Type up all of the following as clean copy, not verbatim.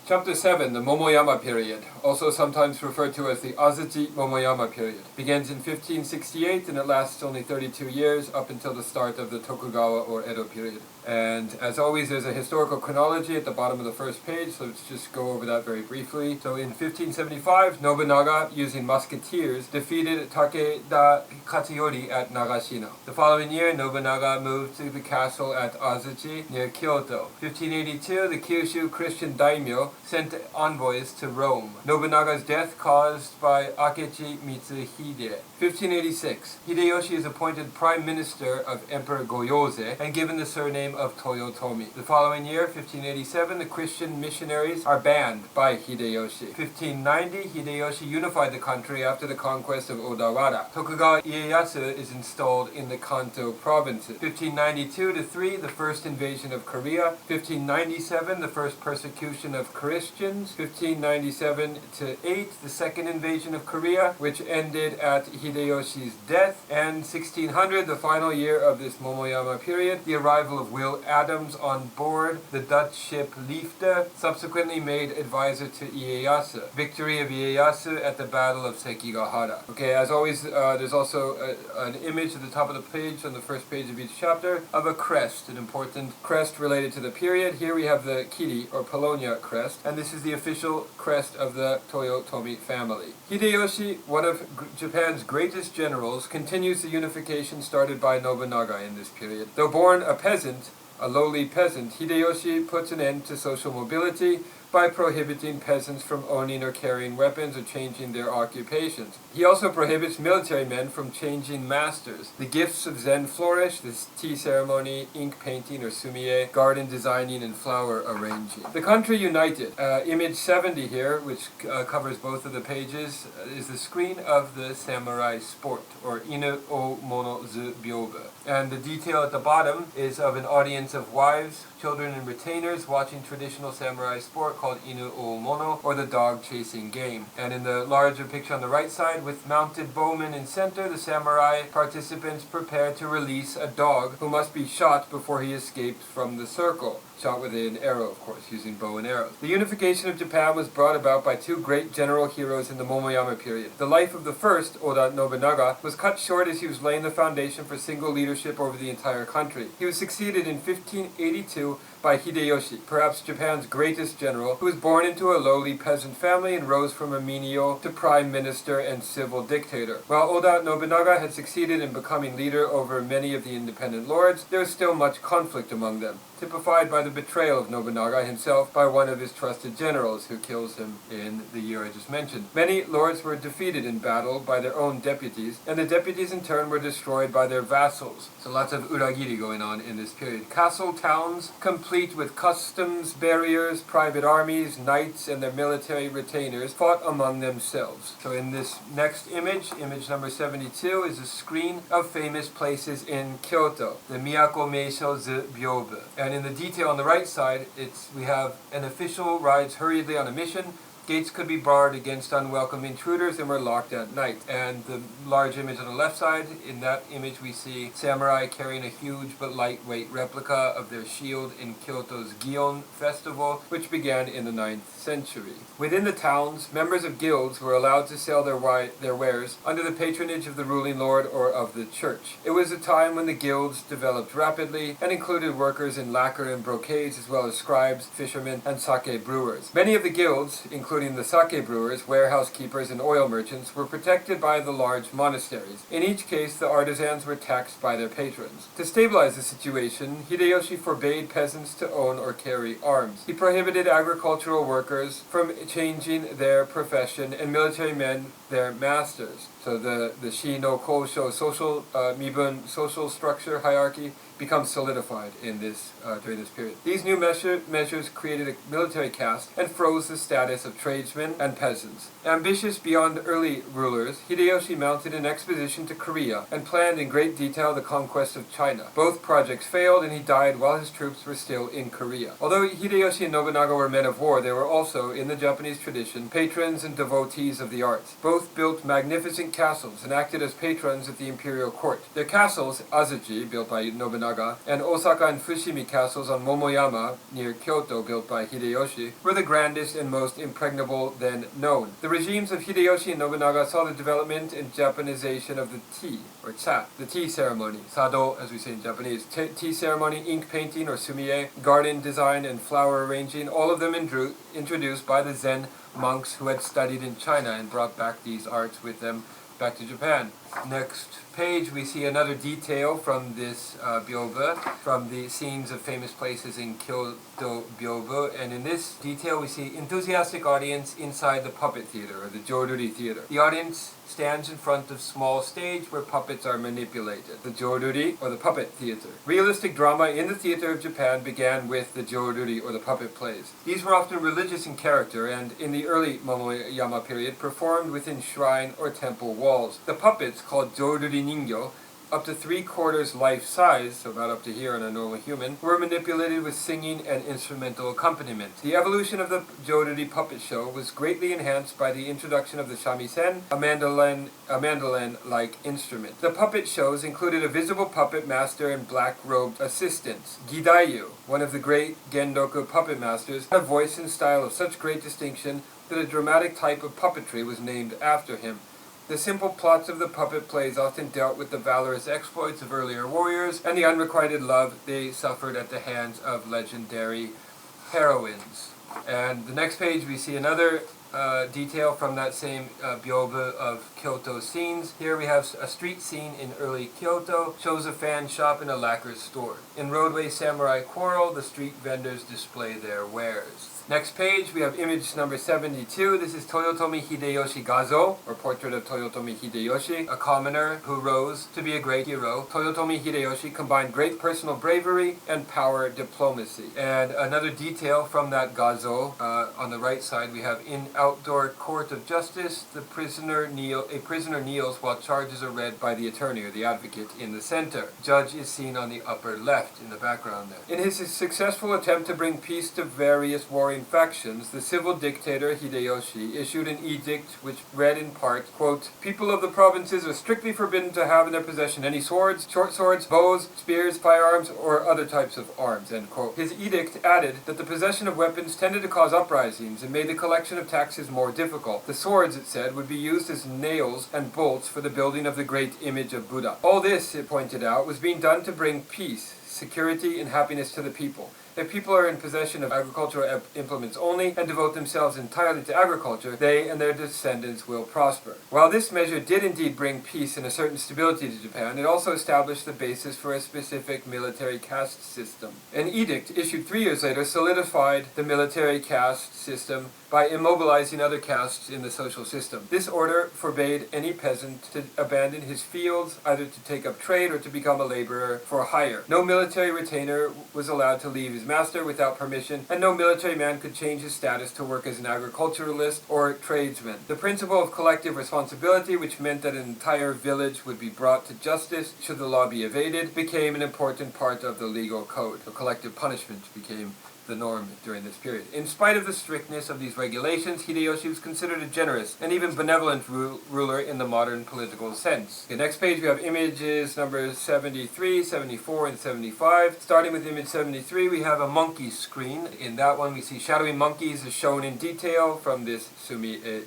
Chapter 7, the Momoyama period, also sometimes referred to as the Azuchi-Momoyama period, begins in 1568 and it lasts only 32 years up until the start of the Tokugawa or Edo period. And as always, there's a historical chronology at the bottom of the first page, so let's just go over that very briefly. So in 1575, Nobunaga, using musketeers, defeated Takeda Katsuyori at Nagashino. The following year, Nobunaga moved to the castle at Azuchi near Kyoto. 1582, the Kyushu Christian daimyo sent envoys to Rome. Nobunaga's death caused by Akechi Mitsuhide. 1586, Hideyoshi is appointed Prime Minister of Emperor Goyoze and given the surname of Toyotomi. The following year, 1587, the Christian missionaries are banned by Hideyoshi. 1590, Hideyoshi unified the country after the conquest of Odawara. Tokugawa Ieyasu is installed in the Kanto provinces. 1592-3, the first invasion of Korea. 1597, the first persecution of Christians. 1597-8, the second invasion of Korea, which ended at Hideyoshi's death. And 1600, the final year of this Momoyama period, the arrival of Will Adams on board the Dutch ship Liefde, subsequently made advisor to Ieyasu. Victory of Ieyasu at the Battle of Sekigahara. Okay, as always, there's also an image at the top of the page, on the first page of each chapter, of a crest, an important crest related to the period. Here we have the Kiri, or Polonia crest, and this is the official crest of the Toyotomi family. Hideyoshi, one of Japan's greatest generals, continues the unification started by Nobunaga in this period. Though born a peasant, a lowly peasant, Hideyoshi puts an end to social mobility by prohibiting peasants from owning or carrying weapons or changing their occupations. He also prohibits military men from changing masters. The gifts of Zen flourish, the tea ceremony, ink painting or sumie, garden designing and flower arranging. The country united. Image 70 here, which covers both of the pages, is the screen of the samurai sport, or inu o mono zu byobu. And the detail at the bottom is of an audience of wives, children and retainers watching traditional samurai sport called inu o mono, or the dog chasing game. And in the larger picture on the right side, with mounted bowmen in center, the samurai participants prepare to release a dog who must be shot before he escapes from the circle. Shot with an arrow, of course, using bow and arrows. The unification of Japan was brought about by two great general heroes in the Momoyama period. The life of the first, Oda Nobunaga, was cut short as he was laying the foundation for single leadership over the entire country. He was succeeded in 1582 by Hideyoshi, perhaps Japan's greatest general, who was born into a lowly peasant family and rose from a menial to prime minister and civil dictator. While Oda Nobunaga had succeeded in becoming leader over many of the independent lords, there was still much conflict among them, typified by the betrayal of Nobunaga himself by one of his trusted generals, who kills him in the year I just mentioned. Many lords were defeated in battle by their own deputies, and the deputies in turn were destroyed by their vassals. So lots of uragiri going on in this period. Castle towns, complete with customs barriers, private armies, knights, and their military retainers, fought among themselves. So in this next image, image number 72, is a screen of famous places in Kyoto, the Miyako Meisho zu Byobu. And in the detail on the right side, we have an official rides hurriedly on a mission. Gates could be barred against unwelcome intruders and were locked at night. And the large image on the left side, in that image we see samurai carrying a huge but lightweight replica of their shield in Kyoto's Gion festival, which began in the 9th century. Within the towns, members of guilds were allowed to sell their wares under the patronage of the ruling lord or of the church. It was a time when the guilds developed rapidly and included workers in lacquer and brocades, as well as scribes, fishermen, and sake brewers. Many of the guilds, including the sake brewers, warehouse keepers, and oil merchants, were protected by the large monasteries. In each case, the artisans were taxed by their patrons. To stabilize the situation, Hideyoshi forbade peasants to own or carry arms. He prohibited agricultural workers from changing their profession and military men their masters. So the Shi no Kosho social Mibun social structure hierarchy becomes solidified in this during this period. These new measures created a military caste and froze the status of tradesmen and peasants. Ambitious beyond early rulers, Hideyoshi mounted an expedition to Korea and planned in great detail the conquest of China. Both projects failed and he died while his troops were still in Korea. Although Hideyoshi and Nobunaga were men of war, they were also, in the Japanese tradition, patrons and devotees of the arts. Both built magnificent castles and acted as patrons at the imperial court. Their castles, Azuchi, built by Nobunaga Nobunaga, and Osaka and Fushimi castles on Momoyama, near Kyoto, built by Hideyoshi, were the grandest and most impregnable then known. The regimes of Hideyoshi and Nobunaga saw the development and Japanization of the tea, or cha, the tea ceremony, sado as we say in Japanese, tea ceremony, ink painting or sumie, garden design and flower arranging, all of them introduced by the Zen monks who had studied in China and brought back these arts with them back to Japan. Next page we see another detail from this byobu, from the scenes of famous places in Kyoto byobu, and in this detail we see enthusiastic audience inside the puppet theater, or the Joruri theater. The audience stands in front of small stage where puppets are manipulated. The Joruri, or the puppet theater. Realistic drama in the theater of Japan began with the Joruri, or the puppet plays. These were often religious in character and, in the early Momoyama period, performed within shrine or temple walls. The puppets, called Joruri Ningyo, up to 3/4 life size, so about up to here on a normal human, were manipulated with singing and instrumental accompaniment. The evolution of the Joruri puppet show was greatly enhanced by the introduction of the shamisen, a mandolin-like instrument. The puppet shows included a visible puppet master and black-robed assistants. Gidayu, one of the great Gendoku puppet masters, had a voice and style of such great distinction that a dramatic type of puppetry was named after him. The simple plots of the puppet plays often dealt with the valorous exploits of earlier warriors and the unrequited love they suffered at the hands of legendary heroines. And the next page we see another detail from that same byobu of Kyoto scenes. Here we have a street scene in early Kyoto, shows a fan shop and a lacquer store. In roadway samurai quarrel, the street vendors display their wares. Next page, we have image number 72. This is Toyotomi Hideyoshi Gazo, or portrait of Toyotomi Hideyoshi, a commoner who rose to be a great hero. Toyotomi Hideyoshi combined great personal bravery and power diplomacy. And another detail from that Gazo, on the right side, we have in outdoor court of justice, a prisoner kneels while charges are read by the attorney, or the advocate, in the center. Judge is seen on the upper left in the background there. In his successful attempt to bring peace to various warring factions, the civil dictator Hideyoshi issued an edict which read in part, quote, "People of the provinces are strictly forbidden to have in their possession any swords, short swords, bows, spears, firearms, or other types of arms," end quote. His edict added that the possession of weapons tended to cause uprisings and made the collection of taxes more difficult. The swords, it said, would be used as nails and bolts for the building of the great image of Buddha. All this, it pointed out, was being done to bring peace, security, and happiness to the people. If people are in possession of agricultural implements only and devote themselves entirely to agriculture, they and their descendants will prosper. While this measure did indeed bring peace and a certain stability to Japan, it also established the basis for a specific military caste system. An edict issued 3 years later solidified the military caste system by immobilizing other castes in the social system. This order forbade any peasant to abandon his fields, either to take up trade or to become a laborer for hire. No military retainer was allowed to leave his master without permission, and no military man could change his status to work as an agriculturalist or tradesman. The principle of collective responsibility, which meant that an entire village would be brought to justice should the law be evaded, became an important part of the legal code. So collective punishment became the norm during this period. In spite of the strictness of these regulations, Hideyoshi was considered a generous and even benevolent ruler in the modern political sense. Okay, next page we have images numbers 73, 74, and 75. Starting with image 73, we have a monkey screen. In that one we see shadowy monkeys as shown in detail from this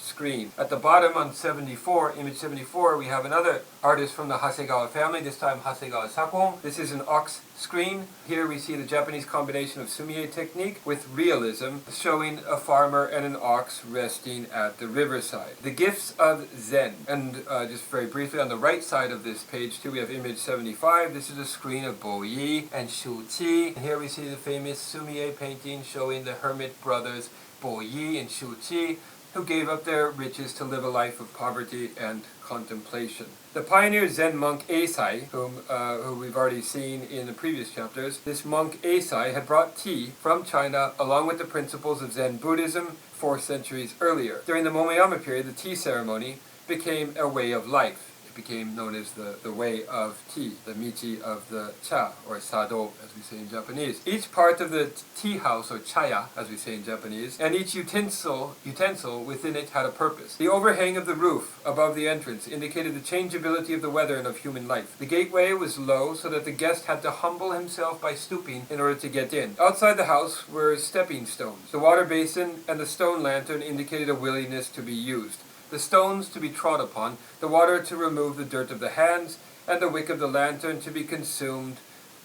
screen. At the bottom on 74, image 74, we have another artist from the Hasegawa family, this time Hasegawa Sakon. This is an ox screen. Here we see the Japanese combination of sumie technique with realism, showing a farmer and an ox resting at the riverside. The gifts of Zen. And just very briefly, on the right side of this page too, we have image 75. This is a screen of Boyi and Shuchi. And here we see the famous sumie painting showing the hermit brothers Boyi and Shuchi, who gave up their riches to live a life of poverty and contemplation. The pioneer Zen monk Heisei, who we've already seen in the previous chapters, this monk Heisei had brought tea from China along with the principles of Zen Buddhism 4 centuries earlier. During the Momoyama period, the tea ceremony became a way of life. it became known as the way of tea, the michi of the cha, or sado, as we say in Japanese. Each part of the tea house, or chaya, as we say in Japanese, and each utensil within it had a purpose. The overhang of the roof above the entrance indicated the changeability of the weather and of human life. The gateway was low, so that the guest had to humble himself by stooping in order to get in. Outside the house were stepping stones. The water basin and the stone lantern indicated a willingness to be used. The stones to be trod upon, the water to remove the dirt of the hands, and the wick of the lantern to be consumed,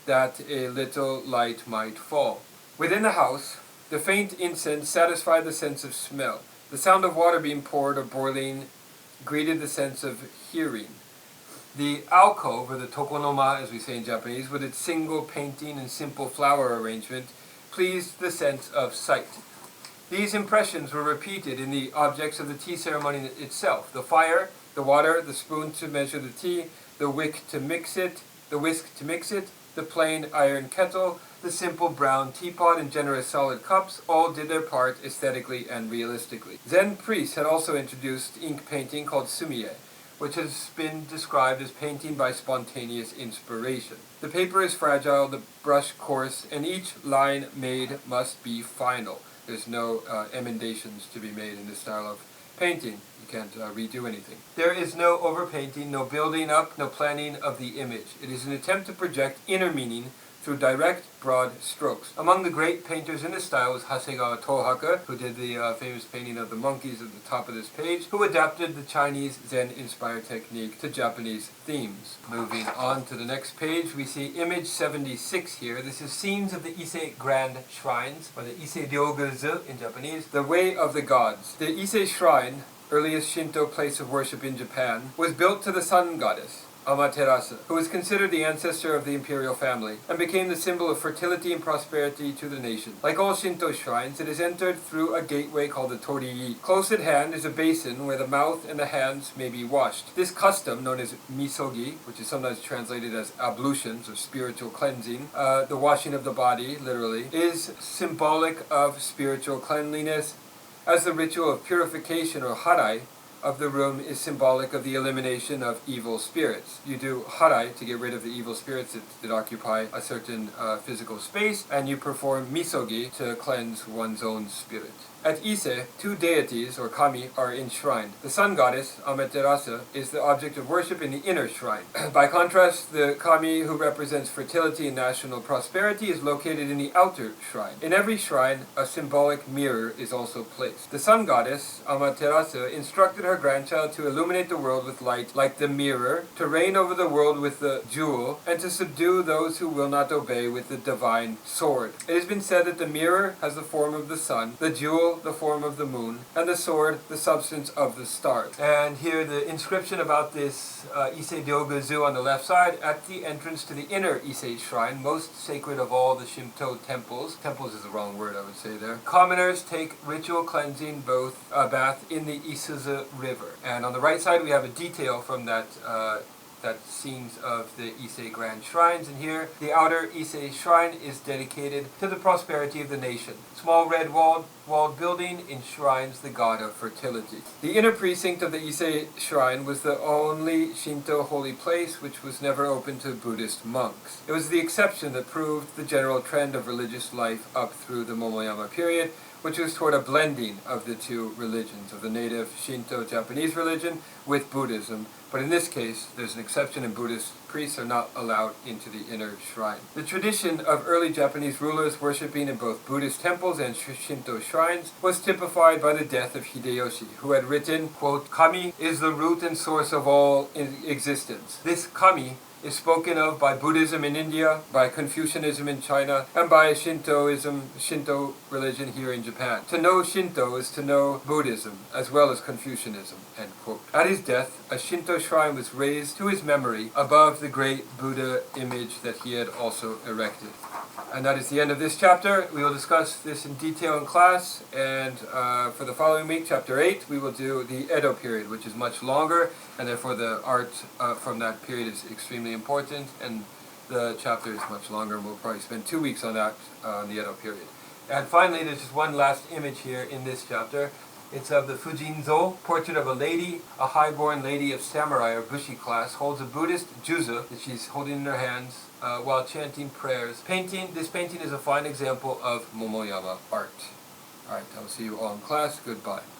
that a little light might fall. Within the house, the faint incense satisfied the sense of smell. The sound of water being poured or boiling greeted the sense of hearing. The alcove, or the tokonoma as we say in Japanese, with its single painting and simple flower arrangement, pleased the sense of sight. These impressions were repeated in the objects of the tea ceremony itself: the fire, the water, the spoon to measure the tea, the whisk to mix it, the plain iron kettle, the simple brown teapot, and generous solid cups all did their part aesthetically and realistically. Zen priests had also introduced ink painting called sumie, which has been described as painting by spontaneous inspiration. The paper is fragile, the brush coarse, and each line made must be final. There's no emendations to be made in this style of painting. You can't redo anything. There is no overpainting, no building up, no planning of the image. It is an attempt to project inner meaning through direct, broad strokes. Among the great painters in this style was Hasegawa, who did the famous painting of the monkeys at the top of this page, who adapted the Chinese Zen-inspired technique to Japanese themes. Moving on to the next page, we see image 76 here. This is scenes of the Ise Grand Shrines, or the Ise Ryoguzu in Japanese, the Way of the Gods. The Ise Shrine, earliest Shinto place of worship in Japan, was built to the sun goddess, Amaterasu, who was considered the ancestor of the imperial family, and became the symbol of fertility and prosperity to the nation. Like all Shinto shrines, it is entered through a gateway called the torii. Close at hand is a basin where the mouth and the hands may be washed. This custom, known as misogi, which is sometimes translated as ablutions or spiritual cleansing, the washing of the body, literally, is symbolic of spiritual cleanliness, as the ritual of purification, or harai, of the room is symbolic of the elimination of evil spirits. You do harai to get rid of the evil spirits that occupy a certain physical space, and you perform misogi to cleanse one's own spirit. At Ise, two deities, or kami, are enshrined. The sun goddess, Amaterasu, is the object of worship in the inner shrine. By contrast, the kami who represents fertility and national prosperity is located in the outer shrine. In every shrine, a symbolic mirror is also placed. The sun goddess, Amaterasu, instructed her grandchild to illuminate the world with light like the mirror, to reign over the world with the jewel, and to subdue those who will not obey with the divine sword. It has been said that the mirror has the form of the sun, the jewel the form of the moon, and the sword the substance of the stars. And here the inscription about this Ise Ryoguzu on the left side: at the entrance to the inner Ise shrine, most sacred of all the Shinto temples — temples is the wrong word, I would say there — commoners take ritual cleansing bath in the Isuzu River. And on the right side we have a detail from that scenes of the Ise Grand Shrines, and here the outer Ise Shrine is dedicated to the prosperity of the nation. Small red walled building enshrines the god of fertility. The inner precinct of the Ise Shrine was the only Shinto holy place which was never open to Buddhist monks. It was the exception that proved the general trend of religious life up through the Momoyama period, which was toward a blending of the two religions, of the native Shinto-Japanese religion with Buddhism. But in this case, there's an exception, and Buddhist priests are not allowed into the inner shrine. The tradition of early Japanese rulers worshipping in both Buddhist temples and Shinto shrines was typified by the death of Hideyoshi, who had written, quote, "Kami is the root and source of all existence. This Kami is spoken of by Buddhism in India, by Confucianism in China, and by Shinto religion here in Japan. To know Shinto is to know Buddhism, as well as Confucianism," end quote. At his death, a Shinto shrine was raised to his memory above the great Buddha image that he had also erected. And that is the end of this chapter. We will discuss this in detail in class, and for the following week, chapter 8, we will do the Edo period, which is much longer, and therefore the art from that period is extremely important, and the chapter is much longer, and we'll probably spend 2 weeks on that, on the Edo period. And finally, there's just one last image here in this chapter. It's of the Fujinzo, portrait of a lady, a high-born lady of samurai or bushi class, holds a Buddhist juzu that she's holding in her hands while chanting prayers. This painting is a fine example of Momoyama art. Alright, I'll see you all in class. Goodbye.